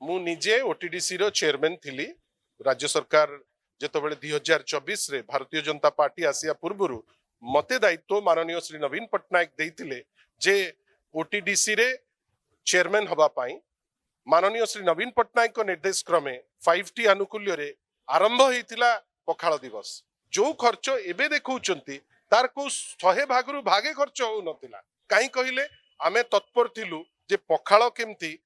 मु निजे ओटीडीसी रो चेयरमैन थिली राज्य सरकार जेतबेले 2024 रे भारतीय जनता पार्टी आसिया पूर्वरु मते दायित्व माननीय श्री नवीन पट्टनायक देइतिले जे ओटीडीसी रे चेयरमैन हबा पाई माननीय श्री नवीन पट्टनायक को निर्देश क्रमे 5T आनुकूल्य रे आरंभ होइतिला पखाळ दिवस जो खर्च एबे देखौचंती तार को 100 भागरु भागे खर्च हो नथिला काई कहिले आमे तत्पर थिलु जे पखाळ केमती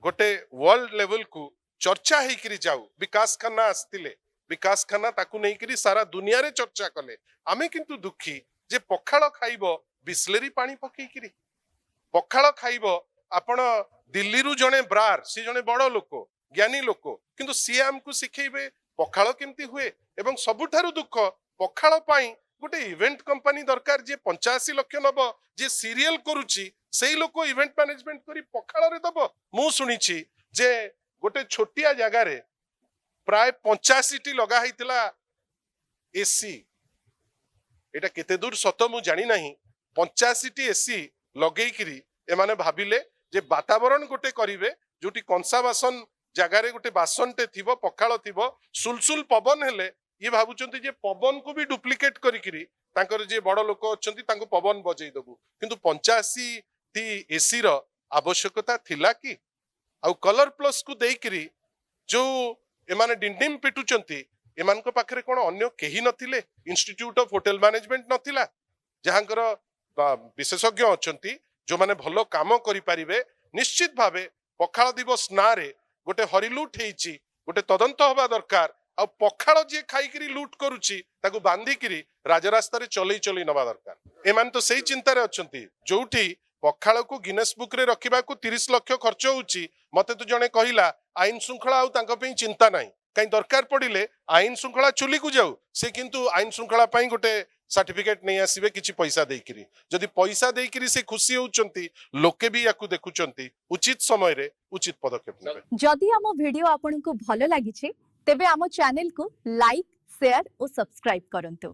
गोटे वर्ल्ड लेवल को चर्चा हेकरी जाऊ विकास खन्ना आस्तिले विकास खन्ना ताकू नहीं करी सारा दुनिया रे चर्चा कले आमे किंतु दुखी जे पखाळ खाइबो बिस्लेरी पानी पकेइकरी पखाळ खाइबो आपण दिल्ली रु जने ब्रार सी जने बड़ लोक ज्ञानी लोक किंतु सी हमकु सिखेइबे पखाळ केमती हुए एवं सबुठारु दुख पखाळ पाई गोटे इवेंट कंपनी दरकार जे 85 लाख नब जे सीरियल करूची सेई लोक इवेंट मैनेजमेंट करी पखाळ रे दब मु सुनिछि जे गोटे छोटिया जगह रे प्राय 85 टी लगा हैतिला एसी एटा केते दूर सत मु जानि नाही 85 टी एसी लगेई करी ए माने भाबिले जे वातावरण गोटे करिवे जोटी कंसा बासन जगह रे गोटे बासनटे थिबो पखाळ थिबो सुलसुल पवन हेले ये भाबुचंती जे पवन को भी डुप्लिकेट करिकरी तांकर जे बड़ लोक अछंती तांको पवन बजै दबु किंतु 85 टी एसी रो आवश्यकता थिला कि आउ कलर प्लस को देइकरी जो एमाने डिंडिम पिटुचंती एमानको पाखरे कोन अन्य केही नथिले इंस्टीट्यूट ऑफ होटल मैनेजमेंट नथिला जहांकर विशेषज्ञ अछंती जो माने भलो काम करि परिबे निश्चित भावे पखाळ दिवस ना रे गोटे हरिलुट हेइची गोटे तदंत होबा दरकार आ पखाळ जे खाइकरी लूट करूची ताकू बांधिकरी राजरास्ता रे चलई नबा दरकार एमान तो सही चिंता रे अछंती जोठी पखाळ को गिनेस बुक रे रखिबा को 30 लाख खर्च होउची मते तो जने कहिला आईन श्रृंखला आउ तांको पे चिंता नाही काई दरकार पडिले आईन श्रृंखला चुली को जाऊ से किंतु आईन श्रृंखला पई गोटे सर्टिफिकेट नहीं आसीबे किछि पैसा देइकरी जदि पैसा देइकरी से खुशी होउचंती लोके भी याकू देखुचंती उचित समय रे उचित पदक्षेप नेबे जदि हम वीडियो आपन को भलो लागिछि तेबे हम चैनल को लाइक शेयर और सब्सक्राइब करंतु।